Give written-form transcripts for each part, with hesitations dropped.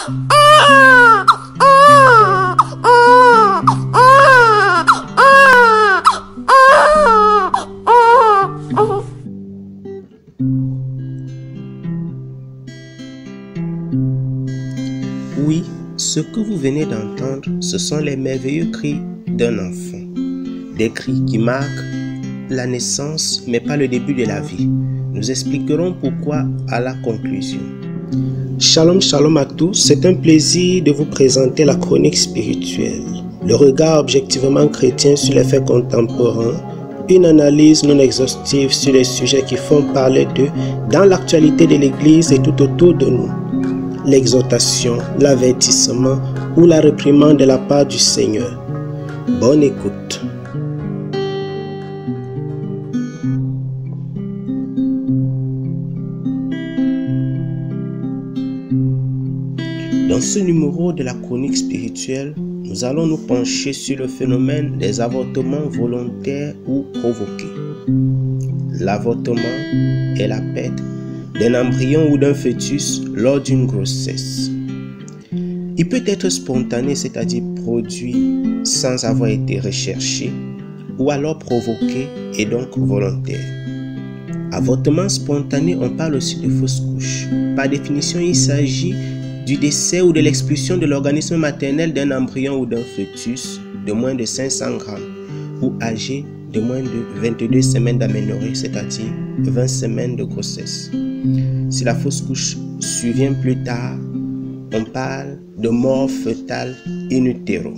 Oui, ce que vous venez d'entendre, ce sont les merveilleux cris d'un enfant. Des cris qui marquent la naissance, mais pas le début de la vie. Nous expliquerons pourquoi à la conclusion. Shalom, shalom à tous. C'est un plaisir de vous présenter la chronique spirituelle. Le regard objectivement chrétien sur les faits contemporains, une analyse non exhaustive sur les sujets qui font parler d'eux dans l'actualité de l'Église et tout autour de nous. L'exhortation, l'avertissement ou la réprimande de la part du Seigneur. Bonne écoute. Dans ce numéro de la chronique spirituelle, nous allons nous pencher sur le phénomène des avortements volontaires ou provoqués. L'avortement est la perte d'un embryon ou d'un fœtus lors d'une grossesse. Il peut être spontané, c'est-à-dire produit sans avoir été recherché, ou alors provoqué et donc volontaire. Avortement spontané, on parle aussi de fausse couche. Par définition, il s'agit du décès ou de l'expulsion de l'organisme maternel d'un embryon ou d'un fœtus de moins de 500 grammes ou âgé de moins de 22 semaines d'aménorrhée, c'est-à-dire 20 semaines de grossesse. Si la fausse couche survient plus tard, on parle de mort fœtale in utero.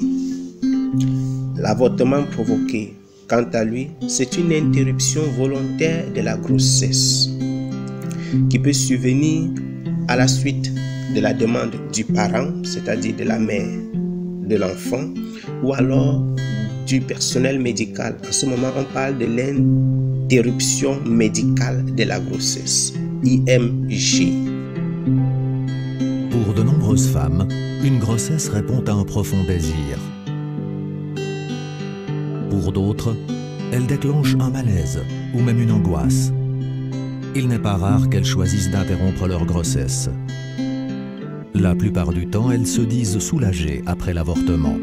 L'avortement provoqué, quant à lui, c'est une interruption volontaire de la grossesse qui peut survenir à la suite de la demande du parent, c'est-à-dire de la mère de l'enfant, ou alors du personnel médical. En ce moment, on parle de l'interruption médicale de la grossesse, IMG. Pour de nombreuses femmes, une grossesse répond à un profond désir. Pour d'autres, elle déclenche un malaise ou même une angoisse. Il n'est pas rare qu'elles choisissent d'interrompre leur grossesse. La plupart du temps, elles se disent soulagées après l'avortement.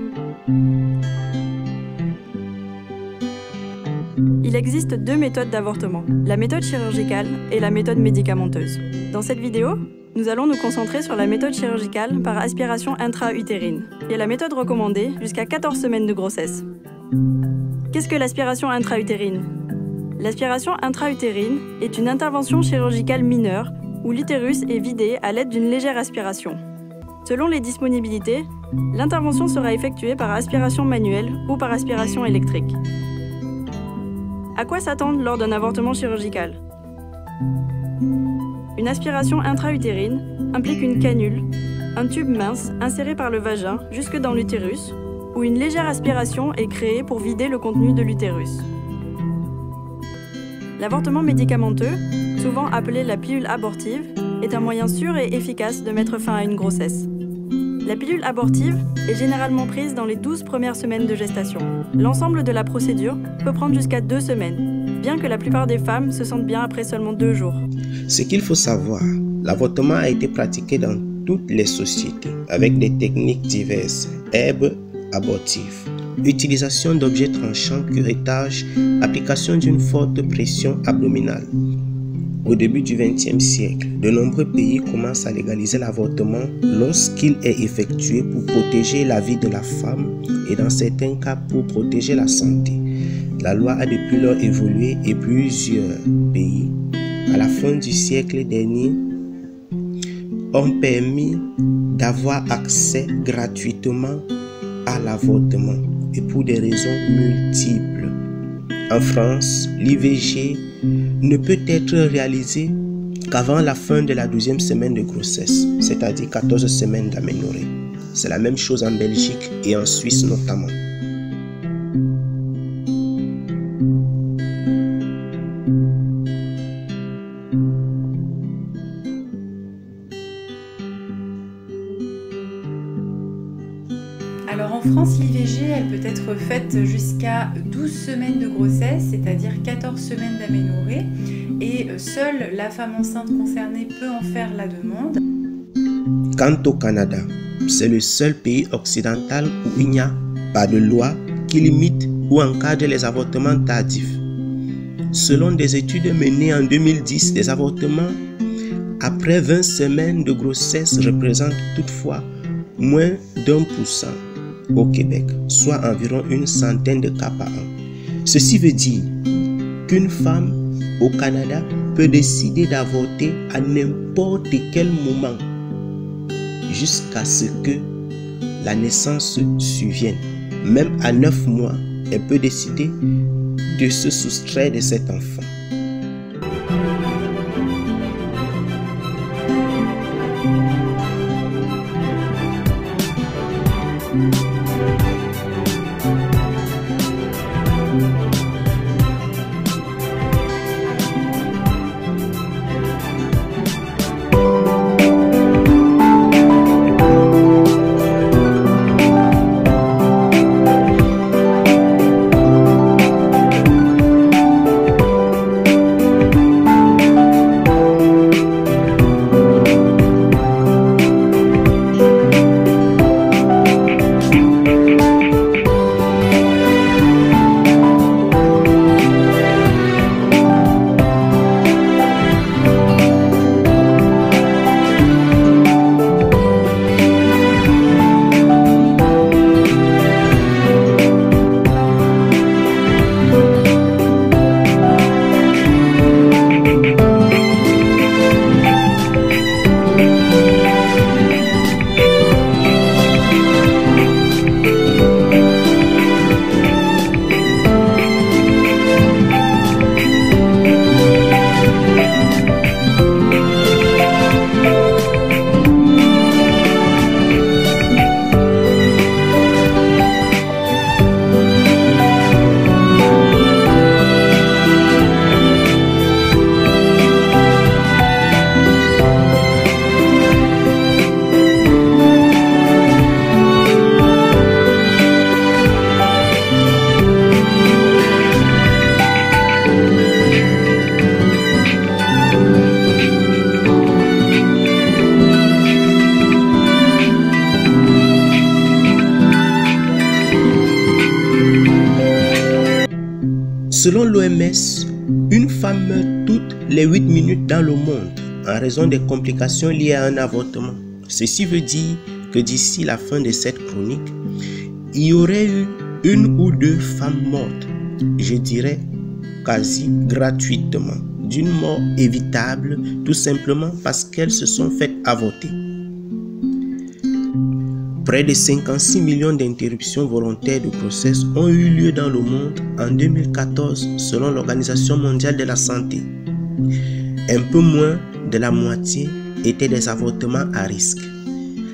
Il existe deux méthodes d'avortement, la méthode chirurgicale et la méthode médicamenteuse. Dans cette vidéo, nous allons nous concentrer sur la méthode chirurgicale par aspiration intra-utérine, qui est la méthode recommandée jusqu'à 14 semaines de grossesse. Qu'est-ce que l'aspiration intra-utérine? L'aspiration intra-utérine est une intervention chirurgicale mineure où l'utérus est vidé à l'aide d'une légère aspiration. Selon les disponibilités, l'intervention sera effectuée par aspiration manuelle ou par aspiration électrique. À quoi s'attendre lors d'un avortement chirurgical? Une aspiration intra-utérine implique une canule, un tube mince inséré par le vagin jusque dans l'utérus, où une légère aspiration est créée pour vider le contenu de l'utérus. L'avortement médicamenteux, souvent appelé la pilule abortive, est un moyen sûr et efficace de mettre fin à une grossesse. La pilule abortive est généralement prise dans les 12 premières semaines de gestation. L'ensemble de la procédure peut prendre jusqu'à 2 semaines, bien que la plupart des femmes se sentent bien après seulement 2 jours. Ce qu'il faut savoir, l'avortement a été pratiqué dans toutes les sociétés, avec des techniques diverses, herbes abortives, utilisation d'objets tranchants, curettage, application d'une forte pression abdominale. Au début du XXe siècle, de nombreux pays commencent à légaliser l'avortement lorsqu'il est effectué pour protéger la vie de la femme et dans certains cas pour protéger la santé. La loi a depuis lors évolué et plusieurs pays, à la fin du siècle dernier, ont permis d'avoir accès gratuitement à l'avortement et pour des raisons multiples. En France, l'IVG ne peut être réalisé qu'avant la fin de la 12e semaine de grossesse, c'est-à-dire 14 semaines d'aménorrhée. C'est la même chose en Belgique et en Suisse notamment. Alors en France, l'IVG, elle peut être faite jusqu'à 12 semaines de grossesse, c'est-à-dire 14 semaines d'aménorrhée, et seule la femme enceinte concernée peut en faire la demande. Quant au Canada, c'est le seul pays occidental où il n'y a pas de loi qui limite ou encadre les avortements tardifs. Selon des études menées en 2010, les avortements après 20 semaines de grossesse représentent toutefois moins d'1% au Québec, soit environ une centaine de cas par an. Ceci veut dire qu'une femme au Canada peut décider d'avorter à n'importe quel moment jusqu'à ce que la naissance survienne. Même à 9 mois, elle peut décider de se soustraire de cet enfant. Selon l'OMS, une femme meurt toutes les 8 minutes dans le monde en raison des complications liées à un avortement. Ceci veut dire que d'ici la fin de cette chronique, il y aurait eu 1 ou 2 femmes mortes, je dirais quasi gratuitement, d'une mort évitable, tout simplement parce qu'elles se sont faites avorter. Près de 56 millions d'interruptions volontaires de grossesse ont eu lieu dans le monde en 2014 selon l'Organisation mondiale de la santé. Un peu moins de la moitié étaient des avortements à risque.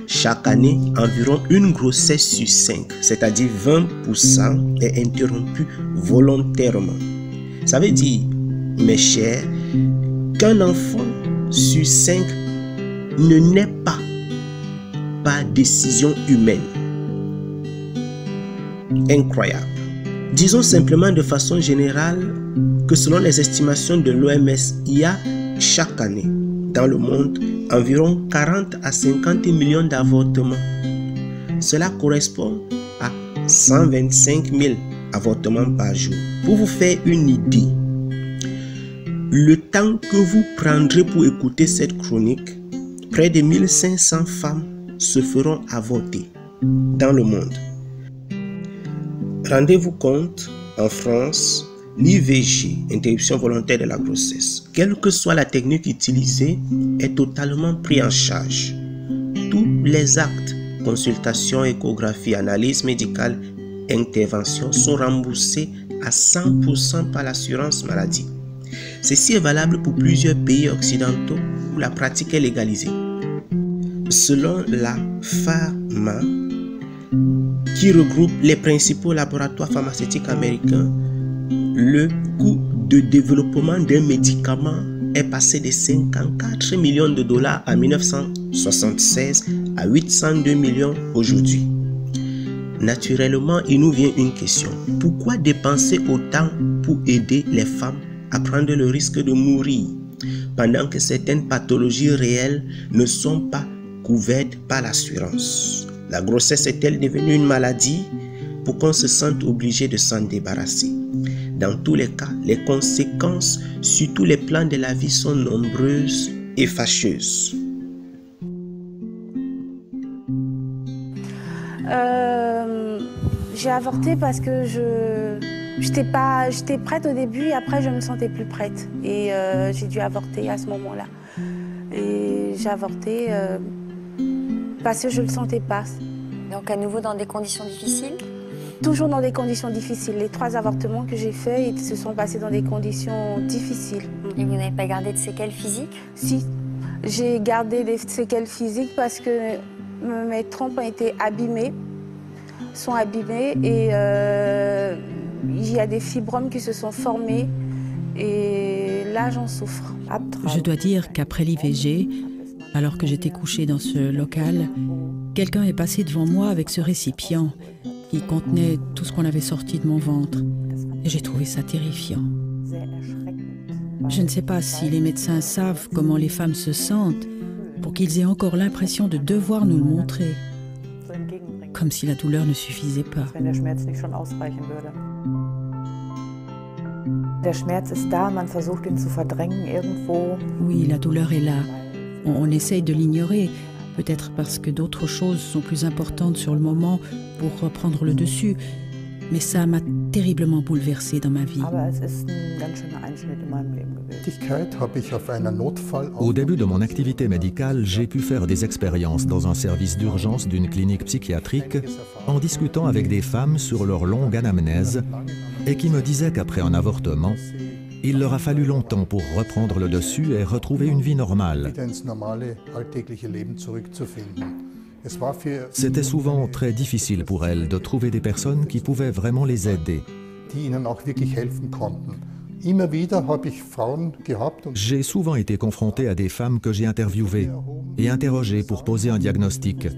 Chaque année, environ une grossesse sur 5, c'est-à-dire 20%, est interrompue volontairement. Ça veut dire, mes chers, qu'un enfant sur 5 ne naît pas par décision humaine. Incroyable. Disons simplement de façon générale que selon les estimations de l'OMS, il y a chaque année dans le monde environ 40 à 50 millions d'avortements. Cela correspond à 125 000 avortements par jour. Pour vous faire une idée, le temps que vous prendrez pour écouter cette chronique, près de 1500 femmes se feront avorter dans le monde. Rendez-vous compte, en France, l'IVG, interruption volontaire de la grossesse, quelle que soit la technique utilisée, est totalement pris en charge. Tous les actes, consultation, échographie, analyse médicale, intervention sont remboursés à 100% par l'assurance maladie. Ceci est valable pour plusieurs pays occidentaux où la pratique est légalisée. Selon la Pharma, qui regroupe les principaux laboratoires pharmaceutiques américains, le coût de développement d'un médicament est passé de 54 millions de dollars en 1976 à 802 millions aujourd'hui. Naturellement, il nous vient une question. Pourquoi dépenser autant pour aider les femmes à prendre le risque de mourir pendant que certaines pathologies réelles ne sont pas couverte par l'assurance. La grossesse est-elle devenue une maladie pour qu'on se sente obligé de s'en débarrasser? Dans tous les cas, les conséquences sur tous les plans de la vie sont nombreuses et fâcheuses. J'ai avorté parce que j'étais prête au début et après je me sentais plus prête. Et j'ai dû avorter à ce moment-là. Et j'ai avorté parce que je ne le sentais pas. Donc à nouveau dans des conditions difficiles? Toujours dans des conditions difficiles. Les 3 avortements que j'ai faits, ils se sont passés dans des conditions difficiles. Et vous n'avez pas gardé de séquelles physiques? Si, j'ai gardé des séquelles physiques parce que mes trompes ont été abîmées. Sont abîmés et il y a des fibromes qui se sont formés et là j'en souffre. Je dois dire qu'après l'IVG, alors que j'étais couchée dans ce local, quelqu'un est passé devant moi avec ce récipient qui contenait tout ce qu'on avait sorti de mon ventre et j'ai trouvé ça terrifiant. Je ne sais pas si les médecins savent comment les femmes se sentent pour qu'ils aient encore l'impression de devoir nous le montrer. Comme si la douleur ne suffisait pas. Oui, la douleur est là. On essaye de l'ignorer, peut-être parce que d'autres choses sont plus importantes sur le moment pour reprendre le dessus. Mais ça m'a terriblement bouleversée dans ma vie. Au début de mon activité médicale, j'ai pu faire des expériences dans un service d'urgence d'une clinique psychiatrique en discutant avec des femmes sur leur longue anamnèse et qui me disaient qu'après un avortement, il leur a fallu longtemps pour reprendre le dessus et retrouver une vie normale. C'était souvent très difficile pour elles de trouver des personnes qui pouvaient vraiment les aider. J'ai souvent été confronté à des femmes que j'ai interviewées et interrogées pour poser un diagnostic.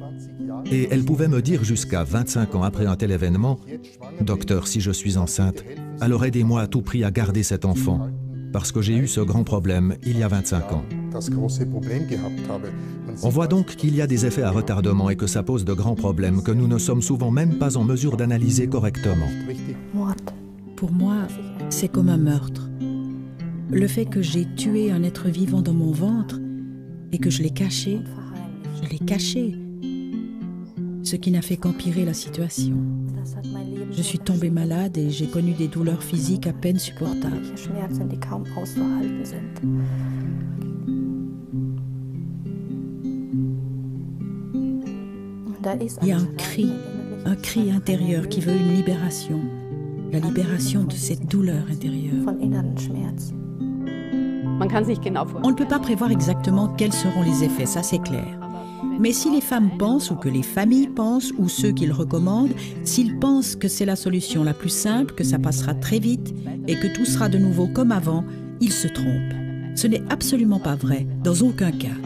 Et elles pouvaient me dire jusqu'à 25 ans après un tel événement, « Docteur, si je suis enceinte, alors aidez-moi à tout prix à garder cet enfant, parce que j'ai eu ce grand problème il y a 25 ans. » On voit donc qu'il y a des effets à retardement et que ça pose de grands problèmes que nous ne sommes souvent même pas en mesure d'analyser correctement. Pour moi, c'est comme un meurtre. Le fait que j'ai tué un être vivant dans mon ventre et que je l'ai caché, ce qui n'a fait qu'empirer la situation. Je suis tombée malade et j'ai connu des douleurs physiques à peine supportables. Il y a un cri intérieur qui veut une libération, la libération de cette douleur intérieure. On ne peut pas prévoir exactement quels seront les effets, ça c'est clair. Mais si les femmes pensent, ou que les familles pensent, ou ceux qui le recommandent, s'ils pensent que c'est la solution la plus simple, que ça passera très vite et que tout sera de nouveau comme avant, ils se trompent. Ce n'est absolument pas vrai, dans aucun cas.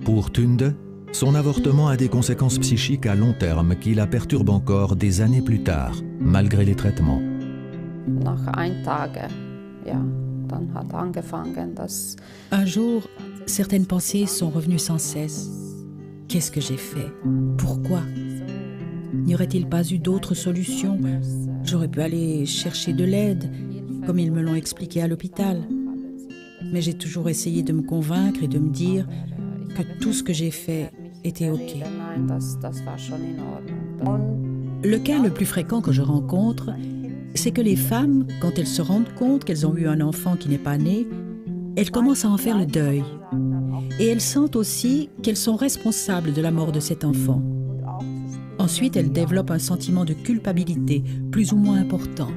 Pour Tunde, son avortement a des conséquences psychiques à long terme qui la perturbent encore des années plus tard, malgré les traitements. Un jour, certaines pensées sont revenues sans cesse. Qu'est-ce que j'ai fait? Pourquoi? N'y aurait-il pas eu d'autres solutions? J'aurais pu aller chercher de l'aide, comme ils me l'ont expliqué à l'hôpital. Mais j'ai toujours essayé de me convaincre et de me dire que tout ce que j'ai fait était OK. Le cas le plus fréquent que je rencontre, c'est que les femmes, quand elles se rendent compte qu'elles ont eu un enfant qui n'est pas né, elles commencent à en faire le deuil. Et elles sentent aussi qu'elles sont responsables de la mort de cet enfant. Ensuite, elles développent un sentiment de culpabilité, plus ou moins important.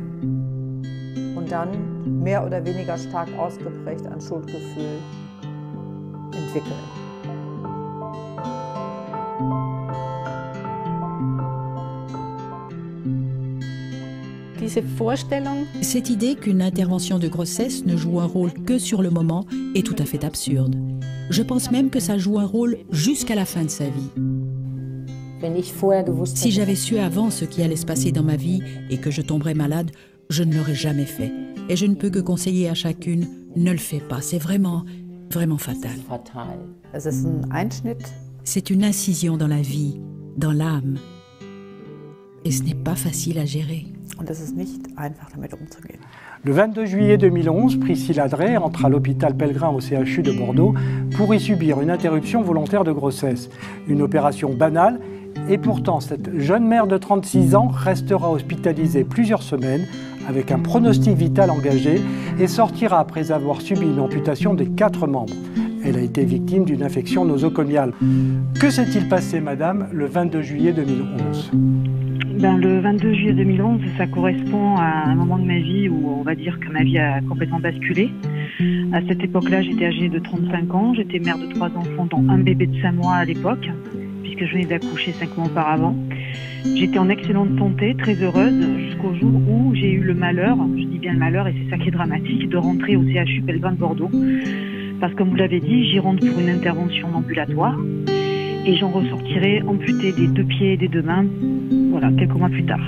Und dann mehr oder weniger stark ausgeprägt ein Schuldgefühl entwickeln. Cette idée qu'une intervention de grossesse ne joue un rôle que sur le moment est tout à fait absurde. Je pense même que ça joue un rôle jusqu'à la fin de sa vie. Si j'avais su avant ce qui allait se passer dans ma vie et que je tomberais malade, je ne l'aurais jamais fait. Et je ne peux que conseiller à chacune Ne le fais pas, c'est vraiment fatal. Es ist ein Einschnitt. C'est une incision dans la vie, dans l'âme. Et ce n'est pas facile à gérer. Und es ist nicht einfach, damit umzugehen. Le 22 juillet 2011, Priscilla Drey entre à l'hôpital Pellegrin au CHU de Bordeaux pour y subir une interruption volontaire de grossesse. Une opération banale, et pourtant cette jeune mère de 36 ans restera hospitalisée plusieurs semaines avec un pronostic vital engagé et sortira après avoir subi une amputation des 4 membres. Elle a été victime d'une infection nosocomiale. Que s'est-il passé, madame, le 22 juillet 2011 ? Le 22 juillet 2011, ça correspond à un moment de ma vie où on va dire que ma vie a complètement basculé. À cette époque-là, j'étais âgée de 35 ans, j'étais mère de 3 enfants, dont un bébé de 5 mois à l'époque, puisque je venais d'accoucher 5 mois auparavant. J'étais en excellente santé, très heureuse, jusqu'au jour où j'ai eu le malheur, je dis bien le malheur, et c'est ça qui est dramatique, de rentrer au CHU Pellegrin de Bordeaux. Parce que comme vous l'avez dit, j'y rentre pour une intervention ambulatoire. Et j'en ressortirai amputée des 2 pieds et des 2 mains, voilà, quelques mois plus tard.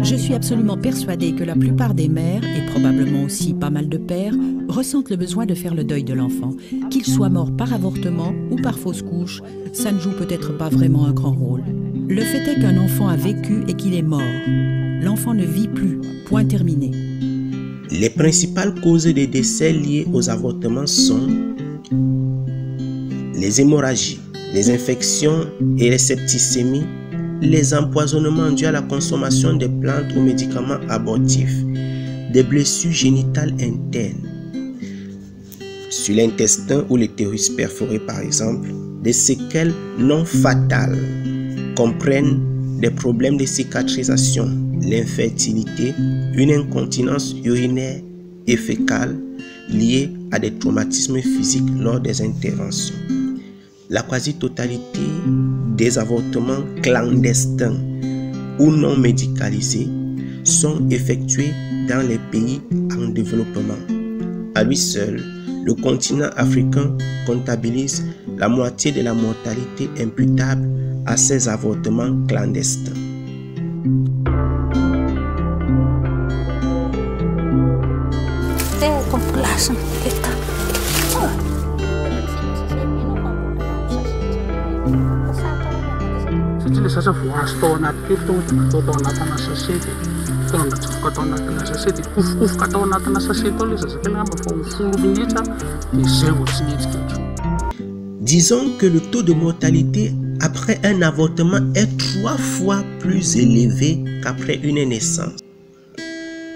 Je suis absolument persuadée que la plupart des mères, et probablement aussi pas mal de pères, ressentent le besoin de faire le deuil de l'enfant. Qu'il soit mort par avortement ou par fausse couche, ça ne joue peut-être pas vraiment un grand rôle. Le fait est qu'un enfant a vécu et qu'il est mort. L'enfant ne vit plus, point terminé. Les principales causes des décès liés aux avortements sont les hémorragies, les infections et les septicémies, les empoisonnements dus à la consommation des plantes ou médicaments abortifs, des blessures génitales internes, sur l'intestin ou l'utérus perforé par exemple, des séquelles non fatales comprennent des problèmes de cicatrisation, l'infertilité, une incontinence urinaire et fécale liée à des traumatismes physiques lors des interventions. La quasi-totalité des avortements clandestins ou non médicalisés sont effectués dans les pays en développement. À lui seul, le continent africain comptabilise la moitié de la mortalité imputable à ces avortements clandestins. Disons que le taux de mortalité après un avortement est 3 fois plus élevé qu'après une naissance.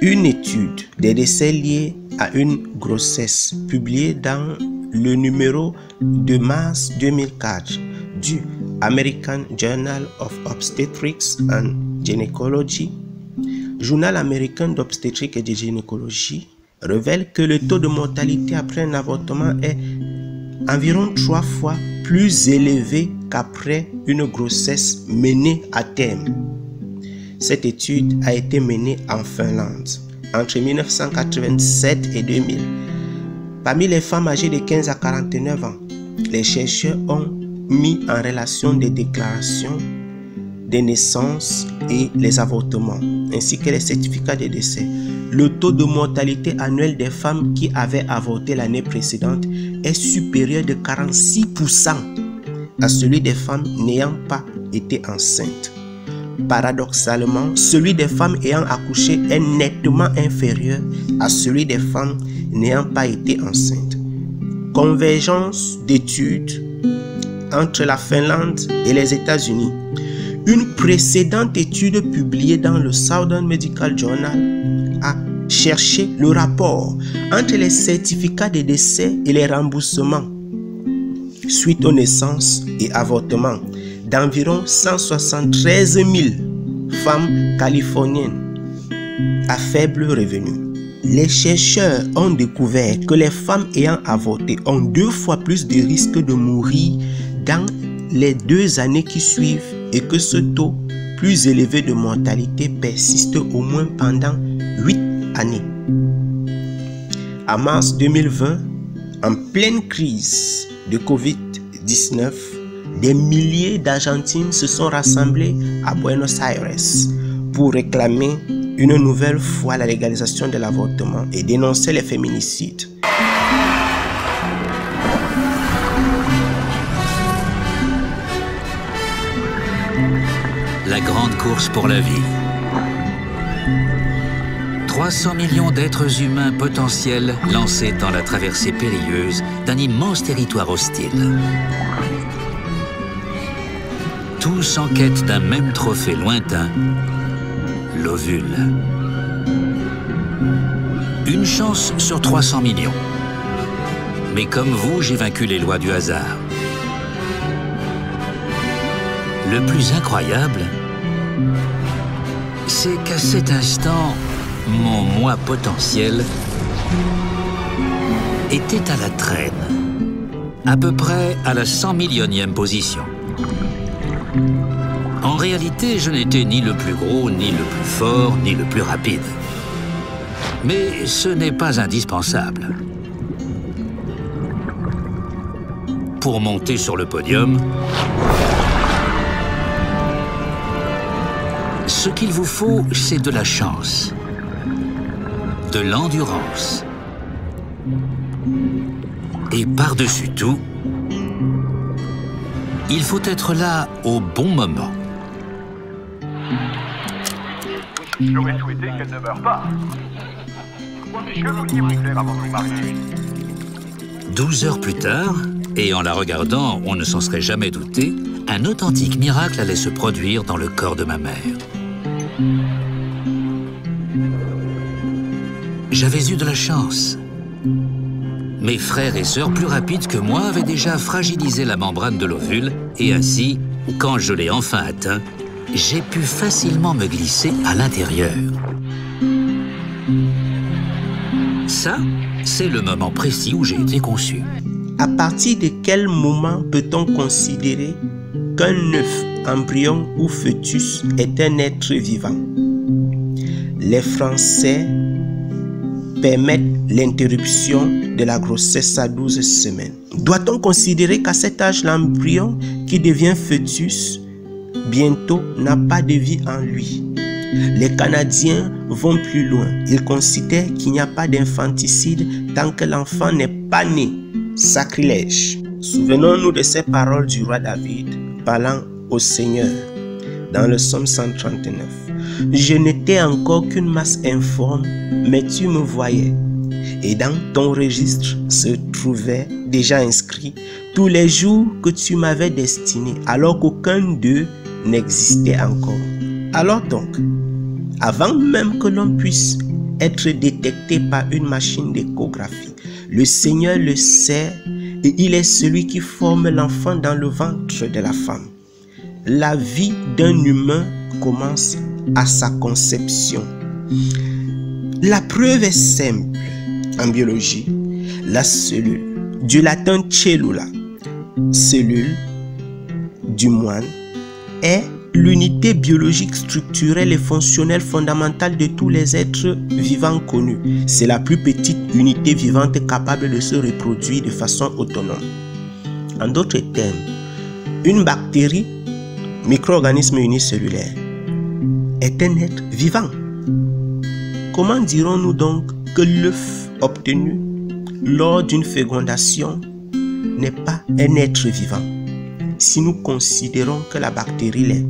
Une étude des décès liés à une grossesse publiée dans le numéro de mars 2004 du American Journal of Obstetrics and Gynecology, journal américain d'obstétrique et de gynécologie, révèle que le taux de mortalité après un avortement est environ 3 fois plus élevé qu'après une grossesse menée à terme. Cette étude a été menée en Finlande entre 1987 et 2000. Parmi les femmes âgées de 15 à 49 ans, les chercheurs ont mis en relation des déclarations des naissances et les avortements, ainsi que les certificats de décès. Le taux de mortalité annuel des femmes qui avaient avorté l'année précédente est supérieur de 46% à celui des femmes n'ayant pas été enceintes. Paradoxalement, celui des femmes ayant accouché est nettement inférieur à celui des femmes n'ayant pas été enceintes. Convergence d'études entre la Finlande et les États-Unis. Une précédente étude publiée dans le Southern Medical Journal a cherché le rapport entre les certificats de décès et les remboursements suite aux naissances et avortements d'environ 173 000 femmes californiennes à faible revenu. Les chercheurs ont découvert que les femmes ayant avorté ont 2 fois plus de risques de mourir dans les 2 années qui suivent et que ce taux plus élevé de mortalité persiste au moins pendant 8 années. En mars 2020, en pleine crise de Covid-19, des milliers d'Argentines se sont rassemblés à Buenos Aires pour réclamer une nouvelle fois la légalisation de l'avortement et dénoncer les féminicides. La grande course pour la vie. 300 millions d'êtres humains potentiels lancés dans la traversée périlleuse d'un immense territoire hostile. Tous en quête d'un même trophée lointain, l'ovule. Une chance sur 300 millions. Mais comme vous, j'ai vaincu les lois du hasard. Le plus incroyable, c'est qu'à cet instant, mon moi potentiel était à la traîne, à peu près à la 100 millionième position. En réalité, je n'étais ni le plus gros, ni le plus fort, ni le plus rapide. Mais ce n'est pas indispensable. Pour monter sur le podium, ce qu'il vous faut, c'est de la chance, de l'endurance. Et par-dessus tout, il faut être là au bon moment. J'aurais souhaité qu'elle ne meure pas. Je vous dis clair avant de vous marier. 12 heures plus tard, et en la regardant, on ne s'en serait jamais douté, un authentique miracle allait se produire dans le corps de ma mère. J'avais eu de la chance. Mes frères et sœurs plus rapides que moi avaient déjà fragilisé la membrane de l'ovule et ainsi, quand je l'ai enfin atteint, j'ai pu facilement me glisser à l'intérieur. Ça, c'est le moment précis où j'ai été conçu. À partir de quel moment peut-on considérer qu'un œuf, embryon ou fœtus est un être vivant? Les Français permettent l'interruption de la grossesse à 12 semaines. Doit-on considérer qu'à cet âge, l'embryon qui devient fœtus, bientôt n'a pas de vie en lui? Les Canadiens vont plus loin. Ils considèrent qu'il n'y a pas d'infanticide tant que l'enfant n'est pas né. Sacrilège. Souvenons-nous de ces paroles du roi David, parlant au Seigneur, dans le psaume 139. Je n'étais encore qu'une masse informe, mais tu me voyais. Et dans ton registre se trouvaient déjà inscrits tous les jours que tu m'avais destinés, alors qu'aucun d'eux n'existait encore. Alors donc, avant même que l'on puisse être détecté par une machine d'échographie, le Seigneur le sait et il est celui qui forme l'enfant dans le ventre de la femme. La vie d'un humain commence à sa conception. La preuve est simple. En biologie, la cellule, du latin cellula, cellule du moine, est l'unité biologique structurelle et fonctionnelle fondamentale de tous les êtres vivants connus. C'est la plus petite unité vivante capable de se reproduire de façon autonome. En d'autres termes, une bactérie, micro-organisme unicellulaire, est un être vivant. Comment dirons-nous donc que l'œuf obtenu lors d'une fécondation n'est pas un être vivant si nous considérons que la bactérie l'est?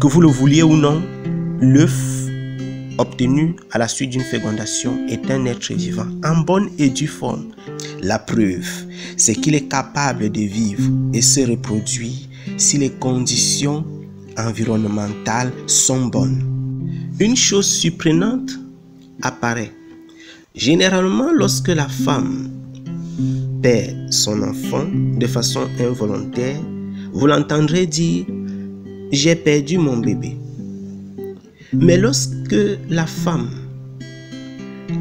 Que vous le vouliez ou non, l'œuf obtenu à la suite d'une fécondation est un être vivant en bonne et due forme. La preuve, c'est qu'il est capable de vivre et se reproduire si les conditions environnementales sont bonnes. Une chose surprenante apparaît. Généralement, lorsque la femme perd son enfant de façon involontaire, vous l'entendrez dire « j'ai perdu mon bébé ». Mais lorsque la femme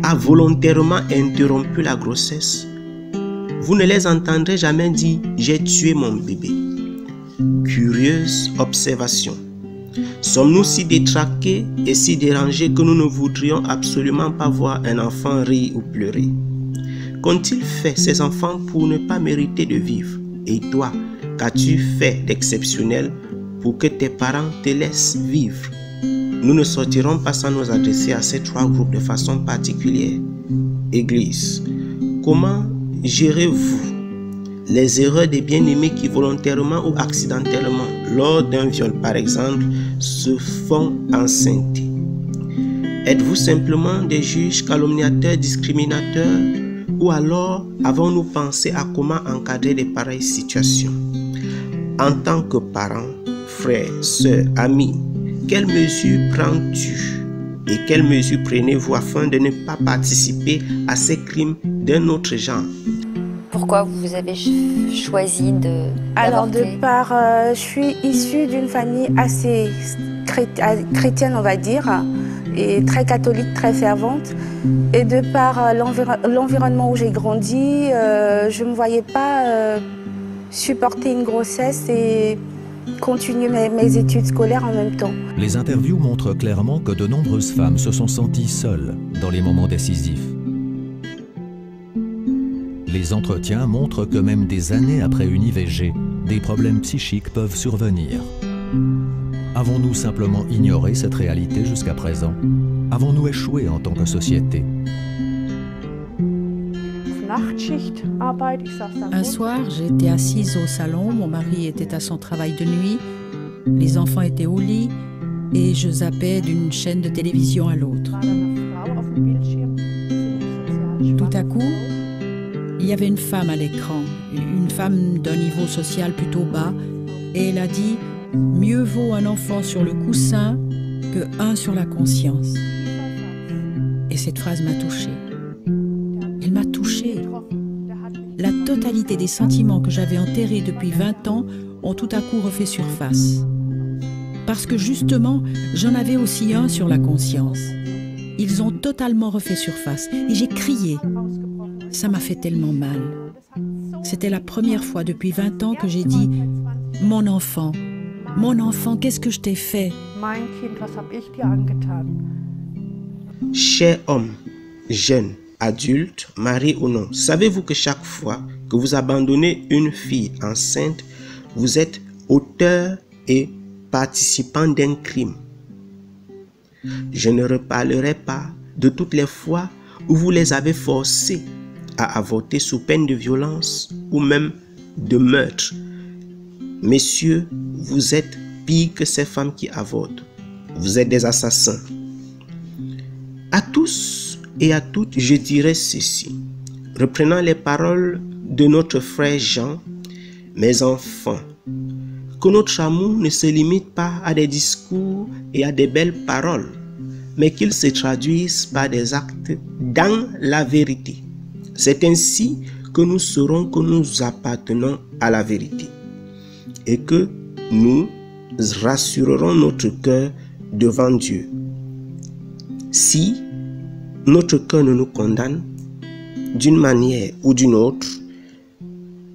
a volontairement interrompu la grossesse, vous ne les entendrez jamais dire « j'ai tué mon bébé ». Curieuse observation. Sommes-nous si détraqués et si dérangés que nous ne voudrions absolument pas voir un enfant rire ou pleurer? Qu'ont-ils fait ces enfants pour ne pas mériter de vivre? Et toi, qu'as-tu fait d'exceptionnel pour que tes parents te laissent vivre. Nous ne sortirons pas sans nous adresser à ces trois groupes de façon particulière. Église, comment gérez-vous les erreurs des bien-aimés qui volontairement ou accidentellement, lors d'un viol par exemple, se font enceintes? Êtes-vous simplement des juges calomniateurs, discriminateurs, ou alors avons-nous pensé à comment encadrer de pareilles situations? En tant que parents, frères, sœurs, amis, quelles mesures prends-tu et quelles mesures prenez-vous afin de ne pas participer à ces crimes d'un autre genre? Pourquoi vous avez choisi de Alors, je suis issue d'une famille assez chrétienne, on va dire, et très catholique, très fervente. Et de par l'environnement où j'ai grandi, je ne me voyais pas supporter une grossesse et continuer mes études scolaires en même temps. Les interviews montrent clairement que de nombreuses femmes se sont senties seules dans les moments décisifs. Les entretiens montrent que même des années après une IVG, des problèmes psychiques peuvent survenir. Avons-nous simplement ignoré cette réalité jusqu'à présent? Avons-nous échoué en tant que société? Un soir, j'étais assise au salon, mon mari était à son travail de nuit, les enfants étaient au lit et je zappais d'une chaîne de télévision à l'autre. Tout à coup, il y avait une femme à l'écran, une femme d'un niveau social plutôt bas, et elle a dit « Mieux vaut un enfant sur le coussin que un sur la conscience ». Et cette phrase m'a touchée. Elle m'a touchée. La totalité des sentiments que j'avais enterrés depuis 20 ans ont tout à coup refait surface. Parce que justement, j'en avais aussi un sur la conscience. Ils ont totalement refait surface et j'ai crié. Ça m'a fait tellement mal. C'était la première fois depuis 20 ans que j'ai dit « Mon enfant, qu'est-ce que je t'ai fait ?» Chers hommes, jeunes, adultes, mariés ou non, savez-vous que chaque fois que vous abandonnez une fille enceinte, vous êtes auteur et participant d'un crime? Je ne reparlerai pas de toutes les fois où vous les avez forcés à avorter sous peine de violence ou même de meurtre. Messieurs, vous êtes pire que ces femmes qui avortent. Vous êtes des assassins. À tous et à toutes, je dirais ceci. Reprenant les paroles de notre frère Jean, mes enfants, que notre amour ne se limite pas à des discours et à des belles paroles, mais qu'il se traduise par des actes dans la vérité. C'est ainsi que nous saurons que nous appartenons à la vérité et que nous rassurerons notre cœur devant Dieu. Si notre cœur ne nous condamne d'une manière ou d'une autre,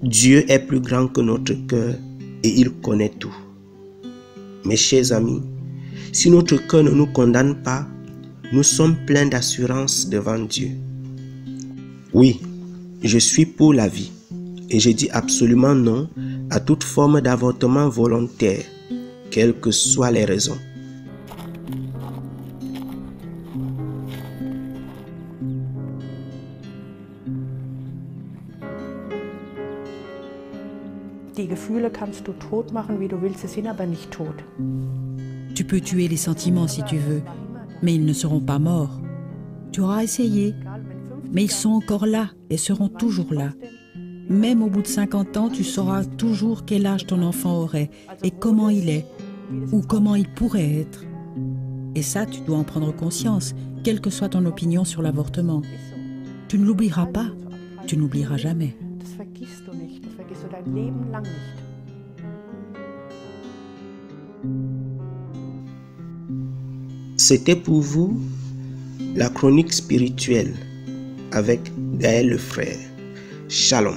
Dieu est plus grand que notre cœur et il connaît tout. Mes chers amis, si notre cœur ne nous condamne pas, nous sommes pleins d'assurance devant Dieu. Oui, je suis pour la vie et je dis absolument non à toute forme d'avortement volontaire, quelles que soient les raisons. Die Gefühle kannst du tot machen, wie du willst, sie sind aber nicht tot. Tu peux tuer les sentiments si tu veux, mais ils ne seront pas morts. Tu auras essayé, mais ils sont encore là et seront toujours là. Même au bout de 50 ans, tu sauras toujours quel âge ton enfant aurait et comment il est, ou comment il pourrait être. Et ça, tu dois en prendre conscience, quelle que soit ton opinion sur l'avortement. Tu ne l'oublieras pas, tu n'oublieras jamais. C'était pour vous la chronique spirituelle avec Gaël le frère. Shalom.